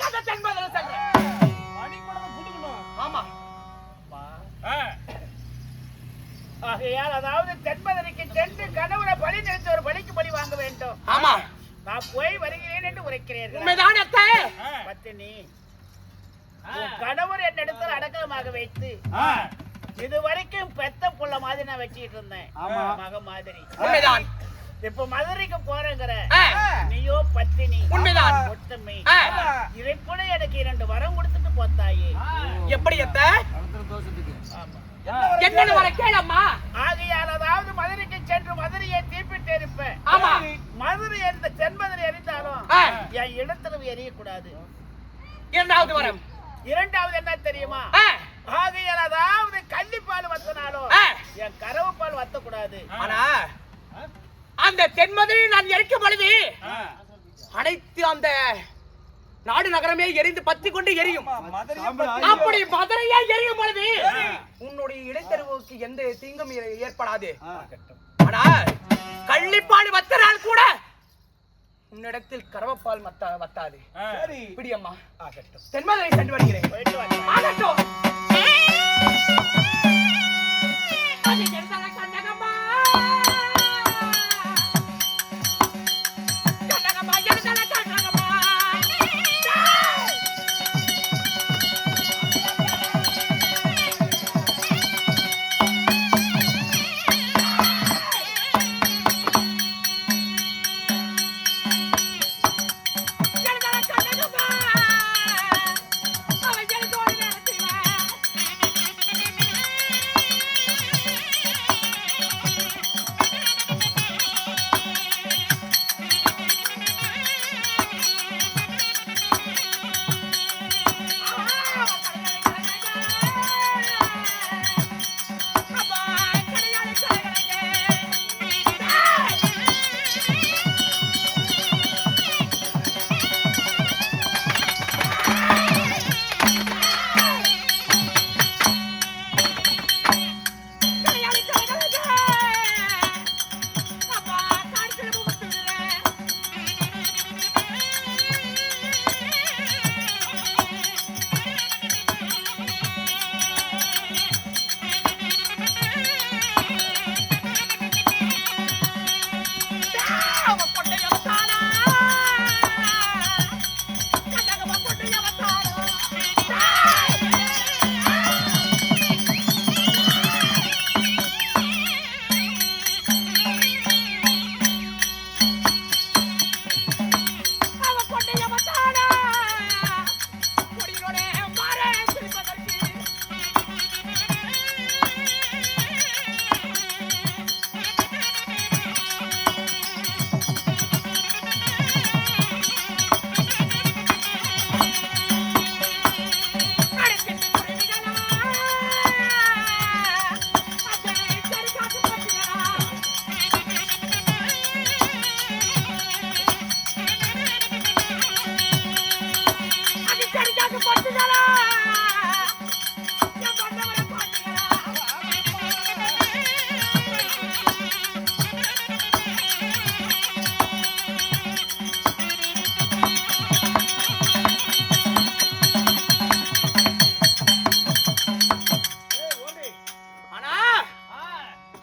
அந்த தென்பதில சென்றேன். மணி கூட குடுக்கணும். ஆமா. ஆகையால் அதாவது தென்பதற்கு சென்று கணவனை பலி நிறுத்த ஒரு பலிக்கு பலி வாங்க வேண்டும். ஆமா. நான் போய் வருகிறேன் என்று உரைக்கிறீர்கள். உண்மைதான் அத்தை. பத்தினி கணவர் என்னிடத்தில் அடக்கமாக வைத்து இதுவரைக்கும் பெத்த புள்ள மாதிரி நான் வச்சிட்டு இருந்தேன். மக மாதிரி. உண்மைதான். இப்ப மதுரைக்கு போறேங்கிற நீயோ பத்தினி. உண்மைதான். ஒத்துமை. இறைப்புல எனக்கு 2 வரம் கொடுத்துட்டு போத்தாயே. எப்படி அத்தை? என்னன்னு வர கேளம்மா. ஆகையால் அதாவது மதுரைக்கு சென்று மதுரையை தீப்பிட்டு இருப்பேன். ஆமா. மதுரை எந்த தென்பதில் எரிந்தாலும் என் இடத்துல எரியக்கூடாது. இரண்டாவது வரம். இரண்டாவது என்ன தெரியுமா? ஆகையால் அதாவது கள்ளிப்பால் வத்தனாலும் என் கறவை பால் வத்தக்கூடாது. ஆனா அந்த தென்மதுரையில் நான் எரிக்கும் பொழுது அனைத்து அந்த நாடு நகரமே எரிந்து பத்தி கொண்டு எரியும். அப்படி மதுரையா எரியும் பொழுது உன்னுடைய இடைத்தரவுக்கு எந்த தீங்கும் ஏற்படாது. ஆனா கள்ளிப்பால் வத்தனால் கூட உன்னிடத்தில் கறவப்பால் வத்தாது. இப்படி அம்மா தென்மதுரை சென்று வருகிறேன்.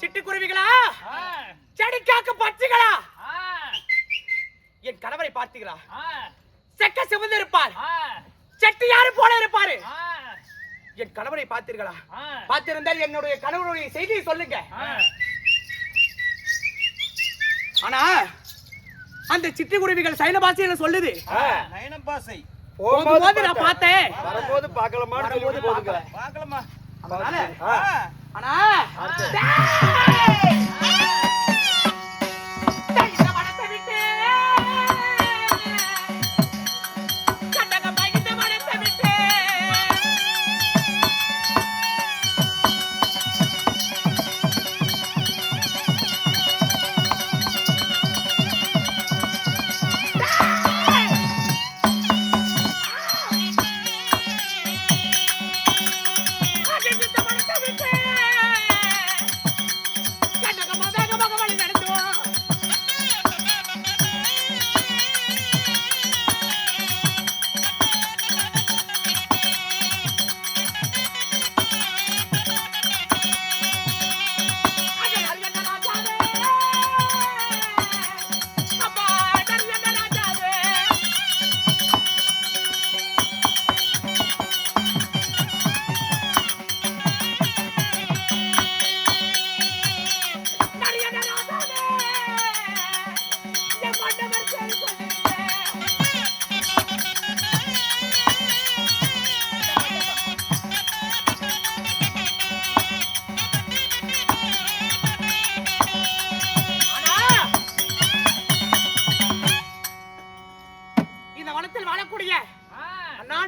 சிட்டுக்குருவிகளா, செடிக்காக்கு பட்சிகளா, என் கணவரை பார்த்தீங்களா? செக்க சிவந்து இருப்பார், செட்டியாரு போல இருப்பாரு. என் கணவரை பார்த்தீர்களா? பார்த்திருந்தால் என்னுடைய கணவருடைய செய்தியை சொல்லுங்க. ஆனா அந்த சிட்டுக்குருவிகள் சைன பாஷையில சொல்லுது. நயனம் பாஷை போகும்போது நான் பார்த்தேன், வரும்போது பார்க்கலாமா? வரும்போது பார்க்கலாமா? ஆனா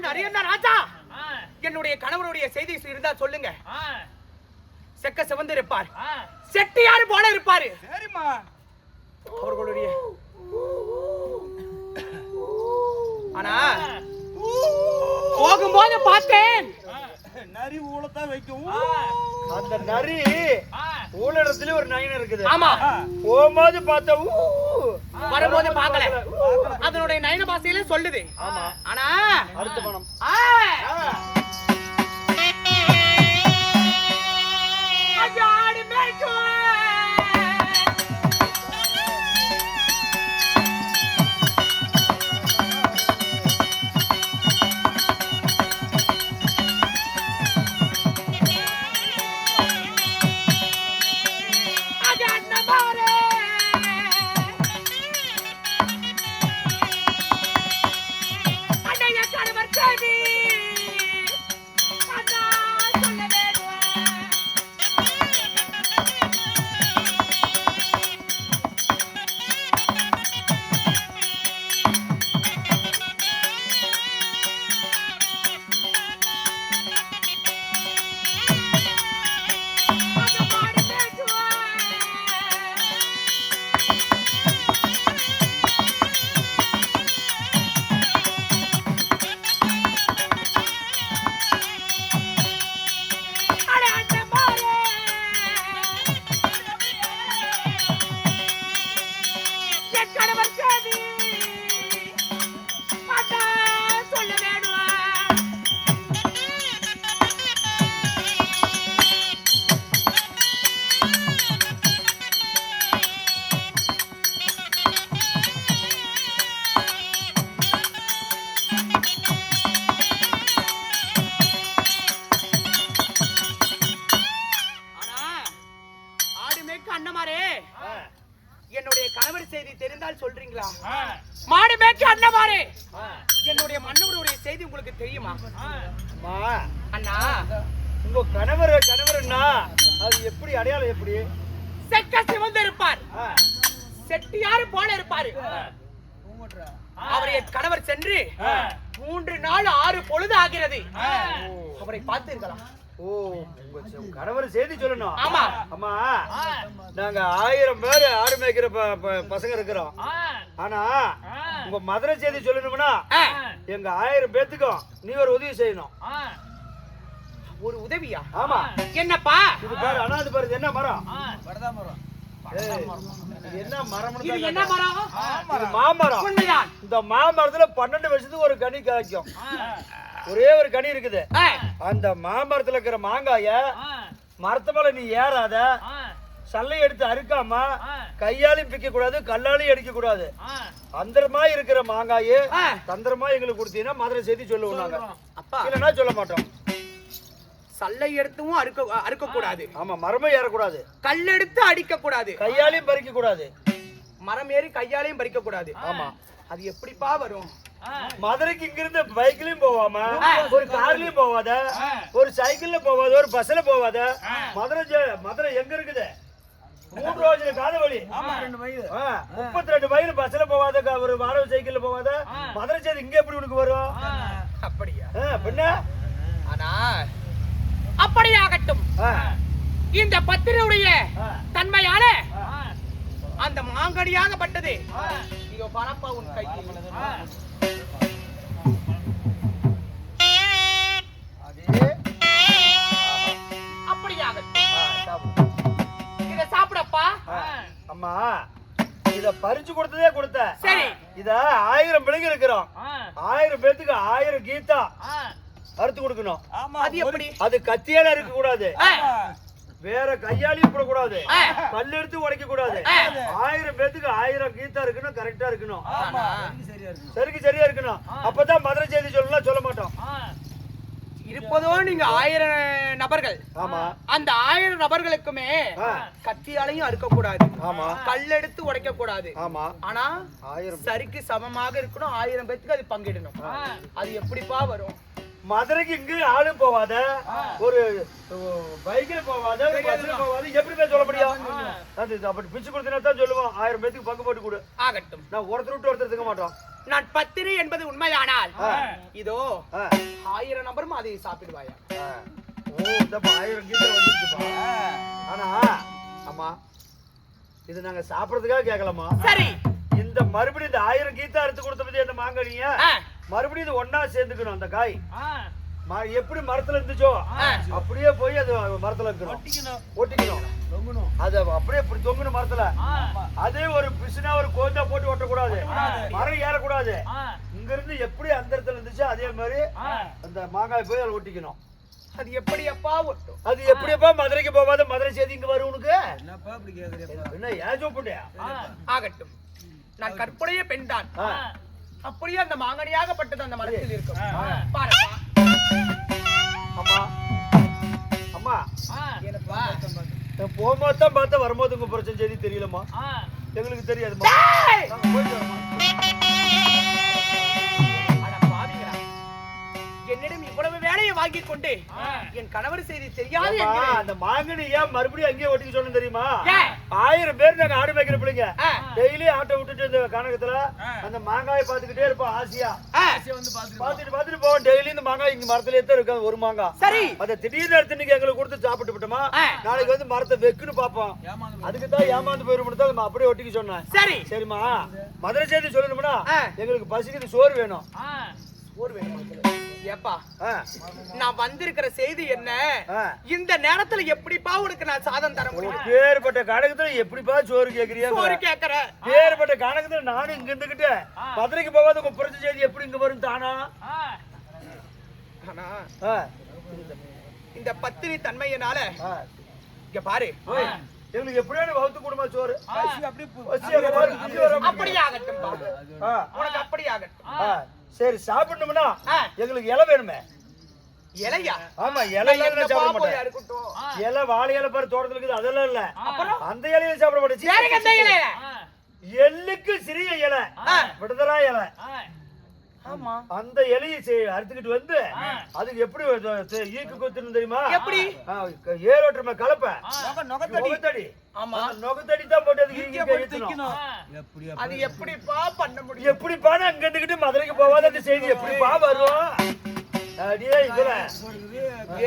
நரியன்ன ராஜா என்னுடைய கணவருடைய செய்தி இருந்தா சொல்லுங்க. செக்க சிவந்து இருப்பார், செட்டியாரு போல இருப்பாரு. சரிம்மா. அவர்களுடைய ஆனா போகும்போது பார்த்தேன் நரி ஊழத்தான் வைக்கும். அந்த நரி ஊழத்துல ஒரு நயனம் இருக்குது. ஆமா, போகும்போது பார்த்தா வரும்போது பார்க்கல. அதனுடைய நயன பாஷையில சொல்லுது. ஆமா. ஆனா அடுத்த பணம் அஜாடி மேய்ச்சோ என்னுடைய கணவர் செய்தி தெரிந்தால் சொல்றீங்களா? மாடு மேய்க்க அண்ணமாரே, என்னுடைய மன்னவருடைய செய்தி உங்களுக்கு தெரியுமா? அண்ணா, உங்க கணவர்னா அது எப்படி அடையாளம்? எப்படி? செக்க சிவந்து இருப்பார், செட்டியாரு போல இருப்பாரு. அவரை என் கணவர் சென்று 3 நாள் 6 பொழுது ஆகிறது. அவரை பார்த்தீர்களா? ஓ, உங்க கணவர் செய்தி சொல்லணும். ஆமா. அம்மா, நாங்க 1000 பேர் ஆடு மேய்க்கிற பசங்க இருக்கிறோம். ஆனா உங்க மதுரை செய்தி சொல்லணும்னா எங்க 1000 பேத்துக்கும் நீ ஒரு உதவி செய்யணும். ஒரு உதவியா? ஆமா. என்னப்பா? இது பாரு, அனாது பாரு, இது என்ன மரம்? வரதா மரம். என்ன மரம்? இது என்ன மரம்? இது மாமரம். உண்மைதான். இந்த மாமரத்துல 12 வருஷத்துக்கு ஒரு கனி காய்க்கும். ஒரே ஒரு கனி இருக்குது. அந்த மாமரத்துல இருக்கிற மாங்காய மரத்து மேல நீ ஏறாத, சல்லை எடுத்து அறுக்காம கையாலையும் பிக்க கூடாது, கல்லாலையும் அடிக்க கூடாது. அந்தரமா இருக்கிற மாங்காயே தந்திரமா எங்களுக்கு கொடுத்தீங்கன்னா மதுரை செய்தி சொல்லுவாங்க. இல்லைன்னா சொல்ல மாட்டோம். சல்லை எடுத்தும் அறுக்க கூடாது. ஆமா, மரமும் ஏறக்கூடாது, கல் எடுத்து அடிக்க கூடாது, கையாலையும் பறிக்க கூடாது, மரம் ஏறி கையாலையும் பறிக்க கூடாது. ஆமா. அது எப்படிப்பா வரும்? மதுரைக்கு இங்க இருந்து பைக்லயும் போவாம, ஒரு கார்லயும் போவாத, ஒரு சைக்கிள்ல போவாத, ஒரு பஸ்ல போவாத. மதுரை எங்க இருக்குது? 3 ரோஜன காத வழி. 32 மைல் பஸ்ல போவாத, ஒரு வாடகை சைக்கிள்ல போவாத. மதுரை செய்தி இங்க எப்படி உனக்கு வரும்? அப்படியா? பின்ன ஆனா அப்படியாகட்டும். இந்த பத்திரியுடைய தன்மையால அந்த மாங்கடியாகப்பட்டது இதோ பரப்பா உன் கையில். அப்படியாகட்டும். இத சாப்பிடப்பா. அம்மா, இத பறிச்சு கொடுத்ததே கொடுத்த. சரி. இத 1000 பிள்ளைங்க இருக்கிறோம். 1000 பேத்துக்கு 1000 கீதா அறுத்து கொடுக்கணும். அது எப்படி? அது கத்தியால இருக்க கூடாது, வேற கையாலையும் போட கூடாது, கல் எடுத்து உடைக்க கூடாது. 1000 பேத்துக்கு 1000 கீதா இருக்கணும். கரெக்டா இருக்கணும், சரிக்கு சரியா இருக்கணும். அப்பதான் மதுரை செய்தி சொல்லலாம், சொல்ல மாட்டோம். இருப்பதோ நீங்க 1000 நபர்கள். ஆமா. அந்த 1000 நபர்களுக்குமே கத்தியாலையும் அறுக்க கூடாது, ஆமா, கல் எடுத்து உடைக்க கூடாது. ஆமா. ஆனா 1000 சரிக்கு சமமாக இருக்கணும். 1000 பேத்துக்கு அது பங்கிடணும். அது எப்படிப்பா வரும்? மதுரைக்கு இங்கு ஆளும் போவாத, ஒரு பைக்ல போவாத, பஸ்ல போவாத. எப்படி பேர் சொல்ல முடியும்? அது அப்படி பிச்சு கொடுத்தா தான் சொல்லுவோம். 1000 பேத்துக்கு பங்கு போட்டு கொடு. ஆகட்டும். நான் ஒருத்தர் விட்டு ஒருத்தர் இருக்க மாட்டோம். நான் பத்தினி என்பது உண்மையானால் இதோ 1000 நபரும் அதை சாப்பிடுவாயா? இந்த 1000 கீதை வந்துருச்சுப்பா. ஆனா அம்மா இது நாங்க சாப்பிடறதுக்காக கேட்கலாமா? சரி, இந்த மறுபடியும் இந்த 1000 கீதா எடுத்து கொடுத்த பத்தி அந்த மாங்கனிய மறுபடியும் இது ஒன்னா சேர்ந்துக்கணும். அந்த காய் எப்படி மரத்துல இருந்துச்சோ அப்படியே போய் அது மரத்துல இருக்கணும், ஒட்டிக்கணும். அது அப்படியே இப்படி தொங்கணும் மரத்துல. அதே ஒரு பிசுனா ஒரு கோந்தா போட்டு ஒட்டக்கூடாது, மரம் ஏறக்கூடாது. இங்க இருந்து எப்படி அந்த இடத்துல இருந்துச்சோ அதே மாதிரி அந்த மாங்காய் போய் அதில் ஒட்டிக்கணும். அது எப்படி அப்பா ஒட்டும்? அது எப்படிப்பா மதுரைக்கு போகாத மதுரை செய்தி இங்க வரும் உனக்கு? என்னப்பா இப்படி கேக்குறீங்க? என்ன ஏஜோ பண்ணியா? ஆகட்டும், நான் கற்புடைய பெண் தான். அப்படியே அந்த மாங்கனியாகப்பட்டது அந்த மரத்தில் இருக்கும். பாருப்பா. அம்மா அம்மா என்னப்பா? போகும்போது தான் பார்த்தா வரும்போது உங்க பிரச்சனை செய்தி தெரியலம்மா, எங்களுக்கு தெரியாதுமா. என்னிடம் இவ்வளவு வேலையை வாங்கி கொண்டு என் கணவர் செய்தி தெரியாது. அந்த மாங்கனி ஏன் மறுபடியும் அங்கேயே ஒட்டிக்க சொன்ன தெரியுமா? 1000 பேர் நாங்க ஆடு மேய்க்கிற பிள்ளைங்க டெய்லி ஆட்டை விட்டுட்டு இந்த கணக்கத்துல அந்த மாங்காயை பாத்துக்கிட்டே இருப்போம். ஆசையா பாத்துட்டு போவோம். டெய்லி இந்த மாங்காய் இங்க மரத்துல தான் இருக்காது ஒரு மாங்காய். சரி, அதை திடீர்னு எடுத்து நீங்க எங்களுக்கு கொடுத்து சாப்பிட்டு விட்டோமா, நாளைக்கு வந்து மரத்தை வெக்குன்னு பாப்போம். அதுக்கு தான் ஏமாந்து போயிரும் அப்படியே ஒட்டிக்க சொன்னேன். சரி சரிம்மா, மதுரை செய்தி சொல்லணும்னா எங்களுக்கு பசிக்குது, சோறு வேணும். சோறு வேணும் ஏப்பா? நான் வந்திருக்கிற செய்தி என்ன? இந்த நேரத்துல எப்படிப்பா உனக்கு நான் சாதம் தர முடியும்? பேர்பட்ட கணக்கத்துல எப்படிப்பா சோறு கேக்குறியா? சோறு கேக்குற பேர்பட்ட கணக்கத்துல நானும் இங்க இருந்துகிட்டு மதுரைக்கு போகாத உங்க புரட்சி செய்தி எப்படி இங்க வரும் தானா? ஆனா இந்த பத்தினி தன்மையினால இங்க பாரு, எங்களுக்கு எப்படியான வகுத்து குடும்ப சோறு அப்படியே ஆகட்டும். உனக்கு அப்படியே ஆகட்டும். சரி, சாப்பிடணும்னா எங்களுக்கு இலை வேணுமே. இலையா? ஆமா, இலை இல்லாத சாப்பிட மாட்டேன். இலை வாழை இலை பாரு தோட்டத்துல இருக்குது, அதெல்லாம் இல்ல. அந்த இலையை சாப்பிட மாட்டேன். எள்ளுக்கு சிறிய இலை, விடுதலா இலை. ஆமா, அந்த இலையை அறுத்துக்கிட்டு வந்து அதுக்கு எப்படி ஈக்கு கொத்தணும் தெரியுமா? எப்படி? ஏரோட்டுமே கலப்ப நொகத்தடி. ஆமா, நொகத்தடி தான் போட்டு அதுக்கு அது எப்படிப்பா பண்ண முடியும்? எப்படிப்பா அங்க இருந்துகிட்டு மதுரைக்கு போவாத அந்த செய்தி எப்படிப்பா வரும்? அடியே இதுல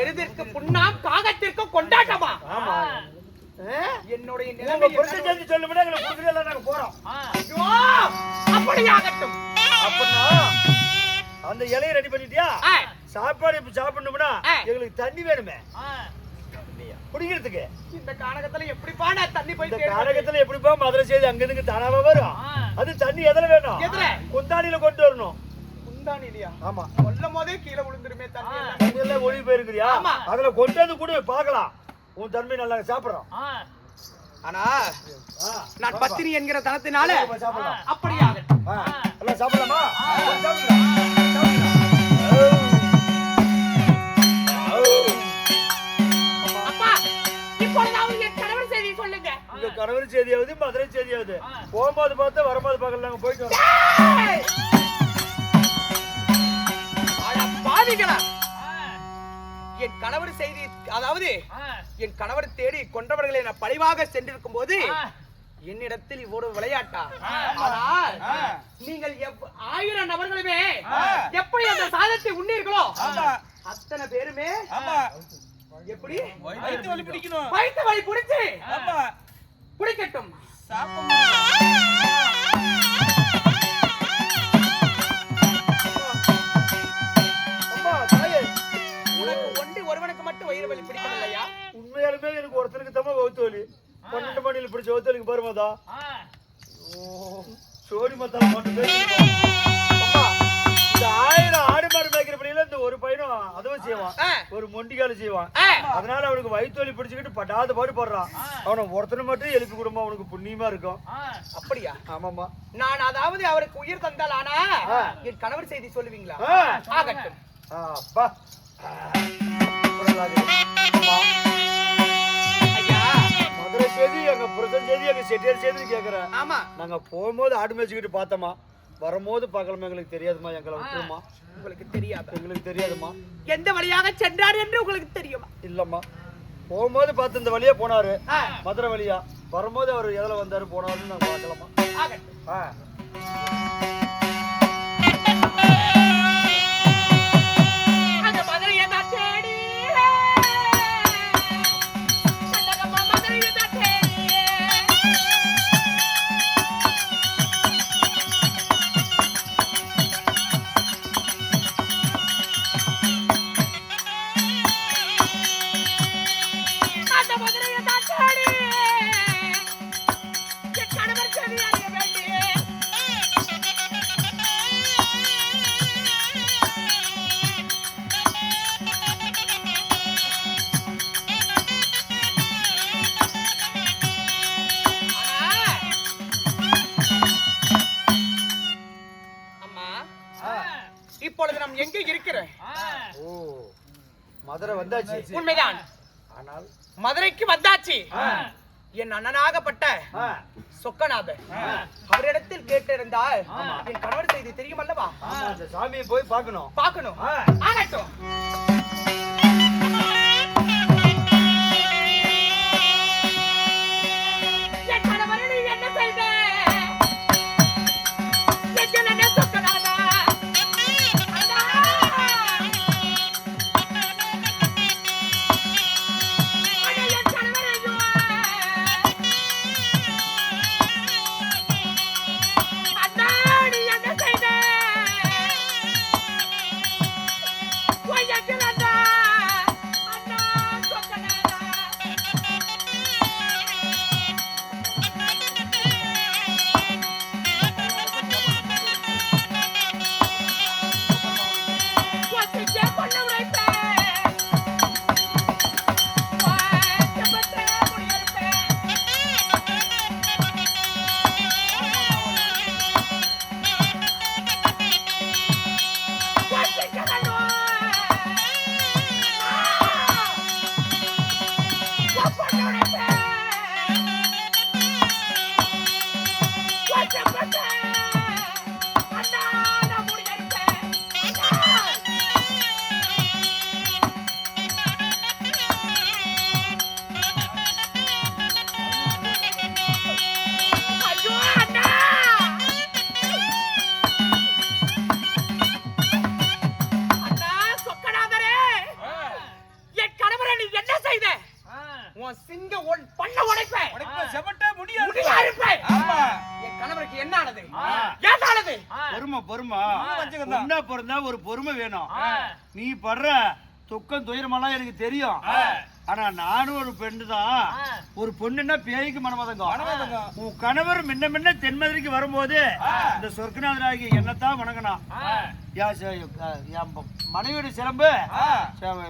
எருதிற்கு புண்ணாம் காகத்திற்கு கொண்டாட்டமா? ஆமா, என்னுடைய நிலைமை செஞ்சு சொல்லும்போது எங்களுக்கு கொடுக்குறதெல்லாம் நாங்க போறோம். அப்படியாகட்டும். அப்படின்னா அந்த இலையை ரெடி பண்ணிட்டியா? சாப்பாடு இப்ப சாப்பிடணும்னா எங்களுக்கு தண்ணி வேணுமே குடிக்கிறதுக்கு. இந்த கானகத்துல எப்படிப்பா நான் தண்ணி போய் இந்த கானகத்துல எப்படிப்பா மதுரை செய்தி அங்க இருந்து தானாவா வரும்? அது தண்ணி எதுல வேணும்? குந்தாணியில கொண்டு வரணும். குந்தாணி இல்லையா? ஆமா, சொல்லும் போதே கீழே விழுந்துருமே தண்ணி. தண்ணி எல்லாம் ஒளி போயிருக்கிறியா? அதுல கொண்டு வந்து கூட பாக்கலாம், உன் தன்மை நல்லா சாப்பிடுறோம். ஆனா நான் பத்தினி என்கிற தனத்தினால அப்படியாகட்டும். எல்லாம் சாப்பிடலாமா? அப்பா, இப்பொழுதாவது என் கணவர் செய்தி சொல்லுங்க. இந்த கணவர் செய்தியாவது மதுரை செய்தியாவது போகும்போது பார்த்து வரும்போது பார்க்கல, நாங்க போயிட்டு வரோம். பாவிகளா, என் கணவர் செய்தி, அதாவது என் கணவர் தேடி கொன்றவர்களை நான் பழிவாக சென்றிருக்கும் போது என்னிடத்தில் இவ்வளவு விளையாட்டா? ஆனால் நீங்கள் 1000 நபர்களுமே எப்படி அந்த சாதத்தை உண்ணீர்களோ அத்தனை பேருமே எப்படி வயித்து வலி பிடிக்கணும். வயித்து வலி பிடிச்சு குடிக்கட்டும். ஒருவனுக்கு மட்டும் வயிறு வலி பிடிக்கலையா? உண்மையாலுமே எனக்கு ஒருத்தருக்கு தான் வகுத்து வலி. 12 மணியில் பிடிச்ச வகுத்து வலிக்கு பாருமாதா சோடி மத்தால போட்டு இந்த 1000 ஆடு மாடு மேய்க்கிற பணியில இந்த ஒரு பையனும் அதுவும் செய்வான், ஒரு மொண்டிக்கால செய்வான். அதனால அவனுக்கு வயிற்று வலி பிடிச்சுக்கிட்டு பட்டாத பாடு போடுறான். அவனை ஒருத்தனை மட்டும் எழுப்பி கொடுமா, அவனுக்கு புண்ணியமா இருக்கும். அப்படியா? ஆமாமா. நான் அதாவது அவருக்கு உயிர் தந்தால் ஆனா என் கணவர் செய்தி சொல்லுவீங்களா? ஆகட்டும். அப்பா மதுரை செய்தி எங்க புரட்சி செய்தி எங்க செட்டியார் செய்தி கேக்குறேன். ஆமா, நாங்க போகும்போது ஆடு மேய்ச்சிக்கிட்டு பார்த்தோமா, வரும்போது பார்க்கலாமா எங்களுக்கு தெரியாதுமா, எங்களை விட்டுருமா. உங்களுக்கு தெரியாது? எங்களுக்கு தெரியாதுமா. எந்த வழியாக சென்றார் என்று உங்களுக்கு தெரியுமா? இல்லம்மா, போகும்போது பார்த்து இந்த வழியா போனாரு, மதுரை வழியா. வரும்போது அவர் எதுல வந்தாரு போனாருன்னு நாங்க பார்க்கலாமா. ஆகட்டும். நான் எங்கே இருக்கிறேன்? ஓ, மதுரை வந்தாச்சு. உண்மைதான். ஆனால் மதுரைக்கு வந்தாச்சு. என் அண்ணனாகப்பட்ட சொக்கநாதர் அவரிடத்தில் கேட்டிருந்தால் என் கணவர் செய்தி தெரியும் அல்லவா? அந்த சாமியை போய் பார்க்கணும். பார்க்கணும். ஆகட்டும். என் கணவரை நீ என்ன செய்த? எங்கள் அண்ணன் சொக்கநாதா. அண்ணா. அண்ணா, என் கணவரை ஐயோ. அண்ணா, நீ என்ன செய்த? ஓய், எங்கள் அண்ணா. அண்ணா, சொக்கநாதா. ஒத்திக்கே பொண்ணு உரைப்பேன். வாய்க்கப்பட்ட முடியெடுப்பேன். ஒத்திக்க வேணும். பொண்ணு உரைப்பேன். வாய்க்கப்பட்ட அண்ணா, நான் முடியெடுப்பேன். அண்ணா. ஐயோ, அண்ணா. அண்ணா, சொக்கநாதரே. என் கணவரை நீ என்ன செய்த? உன் சிங்க பண்ண உடைப்பேன். செவட்டா முடியாது. முடியா இருப்பேன். ஆமா. என் கணவருக்கு என்ன ஆனது? ஏதானது? பொறுமை ஒன்னா பிறந்தா ஒரு பொறுமை வேணும். நீ படுற துக்கம் துயரமெல்லாம் எனக்கு தெரியும். ஆனா நானும் ஒரு பெண்ணு தான். ஒரு பொண்ணுன்னா பேய்க்கு மனமதங்கம். உன் கணவர் முன்ன முன்ன தென்மதுரைக்கு வரும்போது இந்த சொர்க்கநாதராகி என்னத்தான் வணங்கினான். மனைவியோட சிலம்பு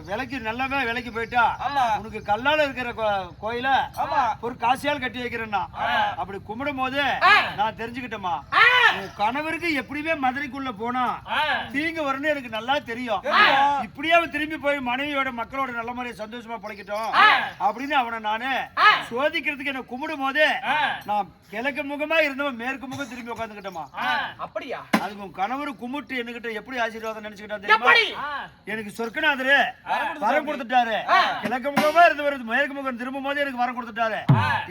விலைக்கு நல்லாவே விலைக்கு போயிட்டா உனக்கு கல்லால இருக்கிற கோயில ஒரு காசியால் கட்டி வைக்கிறேன்னா அப்படி கும்பிடும் போது நான் தெரிஞ்சுக்கிட்டேமா, உன் கணவருக்கு எப்படியுமே மதுரைக்குள்ள போனா தீங்கு வரும்னு எனக்கு நல்லா தெரியும். இப்படியே அவன் திரும்பி போய் மனைவியோட மக்களோட நல்ல மாதிரி சந்தோஷமா பழைக்கட்டும் அப்படின்னு அவனை நானு சோதிக்கிறதுக்கு என்ன கும்பிடும் போது நான் கிழக்கு முகமா இருந்தவன் மேற்கு முகம் திரும்பி உட்காந்துக்கிட்டோமா. அப்படியா? அதுக்கு உன் கணவர் கும்பிட்டு என்கிட்ட எப்படி ஆசீர்வாதம் நினைச்சுக்கிட்டா தெரியுமா? எனக்கு சொர்க்கநாதரு வரம் கொடுத்துட்டாரு. கிழக்கு முகமா இருந்தவர் மேற்கு முகம் திரும்பும் போது எனக்கு வரம் கொடுத்துட்டாரு.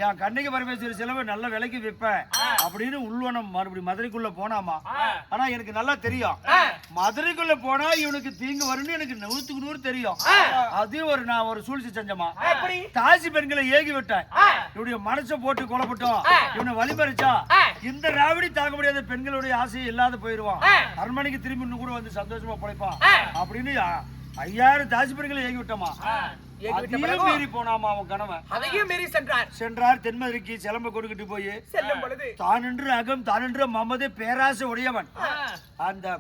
என் கண்ணைக்கு பரமேஸ்வரி செலவு நல்ல விலைக்கு விற்பேன் அப்படின்னு உள்வனம் மறுபடியும் மதுரைக்குள்ள போனாமா. ஆனா எனக்கு நல்லா தெரியும் மதுரைக்குள்ள போனா இவனுக்கு தீங்கு வரும்னு எனக்கு 100க்கு 100 தெரியும். அது நான் ஒரு சூழ்ச்சி செஞ்சமா. தாசி பெண்களை ஏகி விட்டேன். இவனுடைய மனசை போட்டு கொலைப்பட்டோம். இவனை வழிமறிச்சா இந்த ராவடி தாங்க முடியாத பெண்களுடைய ஆசையை இல்லாத போயிருவான். அரண்மனைக்கு திரும்பி இன்னும் கூட வந்து சந்தோஷமா பழைப்பான் அப்படின்னு 5000 தாசி பெண்களை ஏகி விட்டோமா. அதையும் மீறி போனாமா அவன் கணவன். அதையும் மீறி சென்றார் தென்மதுரைக்கு சிலம்ப கொடுக்கிட்டு போய் செல்லும் பொழுது தானென்று அகம் தானென்று மமது பேராசை உடையவன் அந்த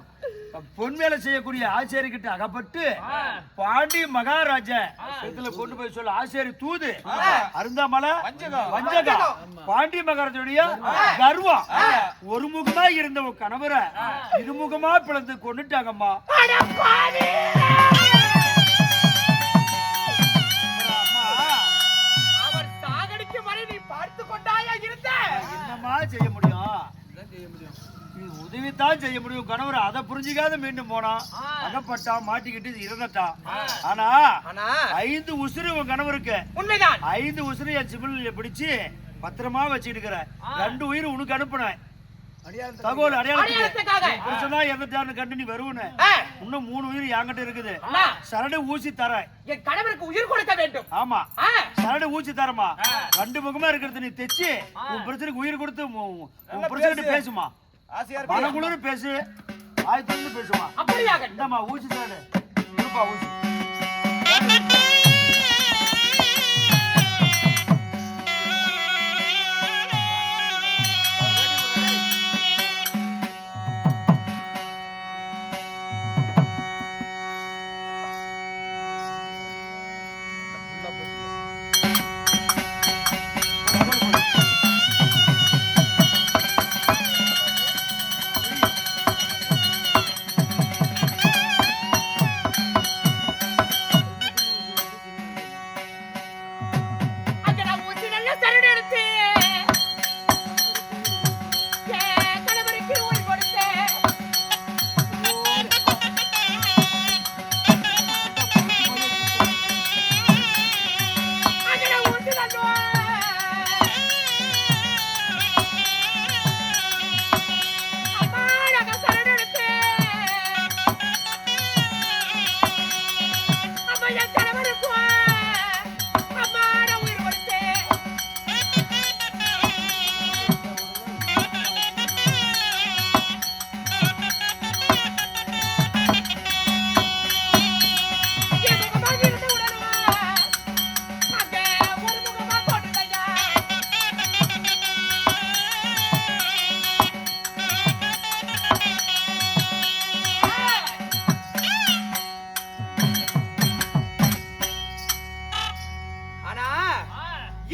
பொன் வேலை செய்யக்கூடிய ஆசிரியர் கிட்ட அகப்பட்டு பாண்டி மகாராஜா இதுல கொண்டு போய் சொல்ல ஆசிரியர் தூது அருந்தாமலை வஞ்சகம் பாண்டி மகாராஜனுடைய கர்வம் ஒரு முகமா இருந்த ஒரு கணவரை இருமுகமா பிளந்து கொண்டுட்டாங்கம்மா. அவர் சாகடிக்கும் வரை நீ பார்த்து கொண்டாயா இருந்த? என்னமா செய்ய முடியும்? உதவித்தான் செய்ய முடியும். கணவர் அதை புரிஞ்சுக்காத மீண்டும் போனான், அகப்பட்டான், மாட்டிக்கிட்டு இறந்துட்டான். ஆனா 5 உசுறு உன் கணவருக்கு. உண்மைதான். 5 உசுறு என் சிபில பிடிச்சு பத்திரமா வச்சுட்டு இருக்கிற 2 உயிர் உனக்கு அனுப்புனேன். தகவல் அடையாளத்துக்காக இறந்துட்டான்னு கண்டு நீ வருவனு. இன்னும் 3 உயிர் என்கிட்ட இருக்குது. சரடு ஊசி தரேன். என் கணவருக்கு உயிர் கொடுக்க வேண்டும். ஆமா, சரடு ஊசி தரமா. 2 முகமா இருக்கிறது நீ தெச்சு உன் பிரச்சனைக்கு உயிர் கொடுத்து உன் பிரச்சனை பேசுமா. மனக்குளிர் பேசு, ஆயத்தொன்னு பேசுமா. அப்படியாக இந்தமா ஊசி சரடு இருப்பா ஊசி.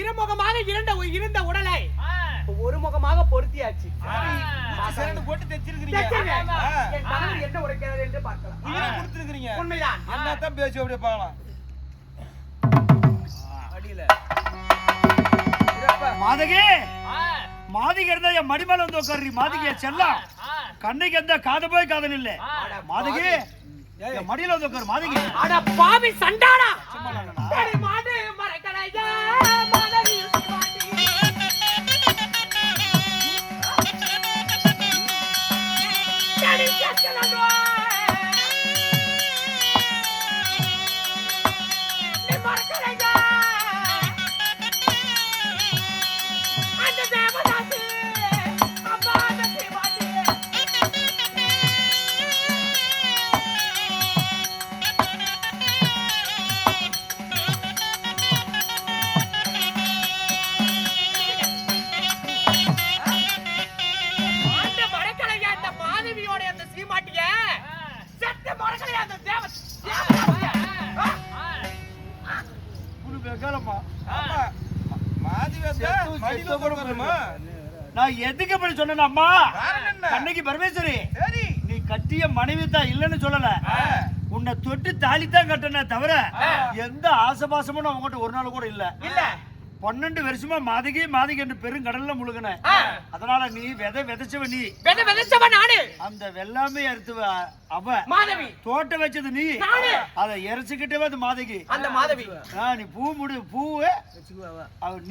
இருமுகமாக இருந்த உடலை ஒரு முகமாக பொருத்தியாச்சு. சிரண்டு போட்டு தைச்சிருக்கீங்க. தைச்சிருங்க. என் கணவர் என்ன உரைக்கிறார் என்று பார்க்கலாம். நீங்க கொடுத்திருக்கீங்க. உண்மைதான். என்னதான் பேசி அப்படியே பார்க்கலாம். அடியில மாதகி மாதிகை இருந்தா என் மடிமேல வந்து உட்காரு. மாதிகை செல்லம் கண்ணைக்கு எந்த காத போய் காதல் இல்ல. மாதகி என் மடியில வந்து உட்காரு. மாதகி அட பாவி சண்டானா சும்மா சரி மாடு மரக்கலையா மாதவி பாட்டி சரி சச்சலோ நீ மரக்கலையா அந்த தேவதாசி அப்பா அந்த பாட்டி நான் எதுக்கு அப்படி சொன்னேன் அம்மா? கண்ணைக்கு பரமேஸ்வரி நீ கட்டிய மனைவி தான் இல்லன்னு சொல்லல. உன்னை தொட்டு தாலி தான் கட்டின தவிர எந்த ஆசபாசமும் நான் உங்ககிட்ட ஒரு நாள் கூட இல்ல. 12 வருஷமா மாதகி மாதகி என்று பெருங்கடல்ல முழுகின. அதனால நீ விதைச்சவ நீ விதைச்சவ நானு. அந்த வெள்ளாமை அறுத்துவ அவ மாதவி. தோட்டம் வச்சது நீ. அதை எரிச்சுக்கிட்டே அது மாதகி. அந்த மாதவி நீ பூ முடி பூவு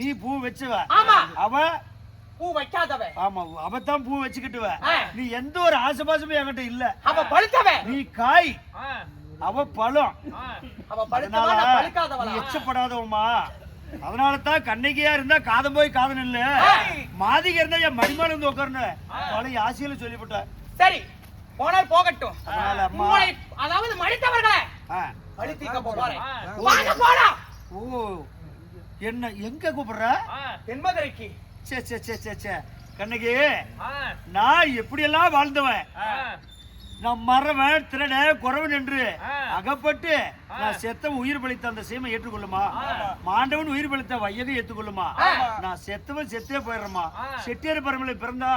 நீ பூ வச்சவ. ஆமா அவ பூ வைக்காதவ. ஆமா அவதான் பூ வச்சுக்கிட்டுவ. நீ எந்த ஒரு ஆசபாசமும் என்கிட்ட இல்ல. அவ பழுத்தவ. நீ காய் அவ பழம். அவ பழுத்தவ நான் பழுக்காதவளா? நீ எச்சப்படாதவமா. அதனால தான் கண்ணைக்கியா இருந்தா காதம் போய் காதன் இல்ல. மாதிகை இருந்தா என் மடிமால இருந்து உட்காரணும் பழைய ஆசையில சொல்லிவிட்ட. சரி போனால் போகட்டும். அதனால அம்மா அதாவது மடித்தவர்களே பழுத்திக்க போறேன். வாங்க போலாம். ஓ என்ன எங்க கூப்பிடுற? தென்மதுரைக்கு. சே சே சே சே சே கண்ணகி நான் எப்படி எல்லாம் வாழ்ந்தவன். நான் மறவன் திருட குறவன் என்று அகப்பட்டு நான் செத்த உயிர் பலித்த அந்த சீமை ஏற்றுக்கொள்ளுமா? மாண்டவன் உயிர் பலித்த வையகை ஏற்றுக்கொள்ளுமா? நான் செத்தவன் செத்தே போயிடுறமா. செட்டியார் பரம்பரை பிறந்தா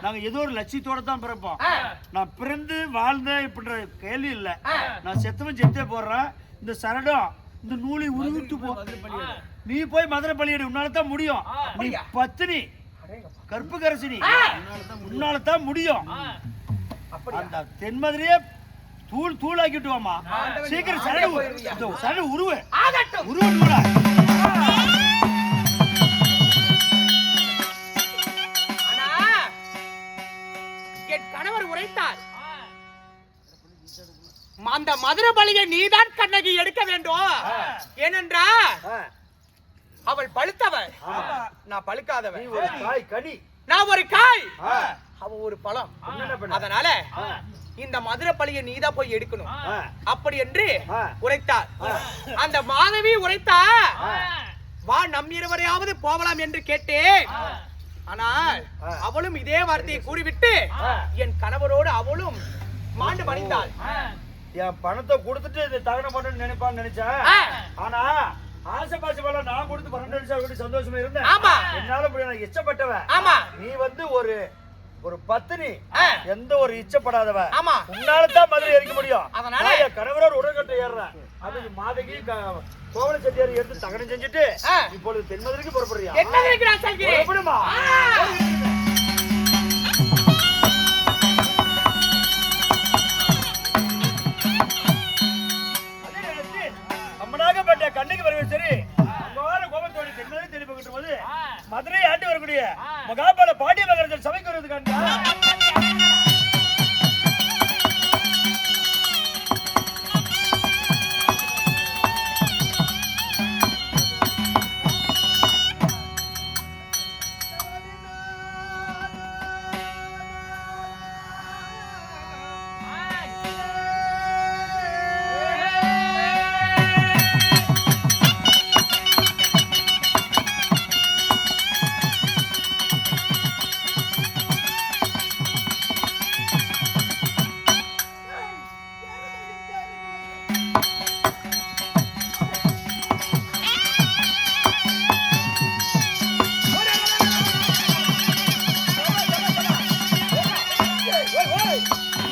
நாங்க ஏதோ ஒரு லட்சியத்தோட தான் பிறப்போம். நான் பிறந்து வாழ்ந்த இப்படின்ற கேள்வி இல்ல. நான் செத்தவன் செத்தே போடுறேன். இந்த சரடம் இந்த நூலை உருவிட்டு போ. நீ போய் மதுரை பள்ளியடி உன்னாலதான் முடியும். நீ பத்தினி கற்பு கரசினி உன்னாலதான் முடியும். அந்த தென்மதுரையே தூள் தூளாக்கிட்டு வாமா. சீக்கிரம் சரடு உருவு உருவா. என் கணவர் உரைத்தார் அந்த மதுரை பலியை நீதான் கண்ணகி எடுக்க வேண்டும். ஏனென்றா அவள் பழுத்தவள் நான் பழுக்காதவன். நான் ஒரு காய் அவ ஒரு பழம். அதனால இந்த மதுரை பழியை நீதான் போய் எடுக்கணும் அப்படி என்று உரைத்தார். அந்த மாதவி உரைத்தா வா நம் இருவரையாவது போகலாம் என்று கேட்டேன். ஆனால் அவளும் இதே வார்த்தையை கூறிவிட்டு என் கணவரோடு அவளும் மாண்டு மடிந்தாள். என் பணத்தை கொடுத்துட்டு இந்த தகன பண்ணு நினைப்பான்னு நினைச்சேன். ஆனா ஆசை பாசை நான் கொடுத்து 12 வருஷம் சந்தோஷமா இருந்தேன். என்னால முடியாது இச்சப்பட்டவன். நீ வந்து ஒரு பத்தினி எந்த ஒரு இச்சப்படாதவ. உன்னாலதான் மதுரை எரிக்க முடியும். அதனால கணவரோட உடன்கட்டை ஏறுறேன். அது மாதகி கோவல செட்டியார் எடுத்து தகனம் செஞ்சுட்டு இப்பொழுது தென்மதுரைக்கு புறப்படுறியா? புறப்படுமா? அம்மனாகப்பட்ட கண்ணுக்கு வருவது சரி. கோபத்தோடு தென்மதுரை திரும்பி போது மதுரை ஆண்டு வரக்கூடிய மகாபால பாண்டிய மகரத்தில் சபைக்கு வருவது கண்டா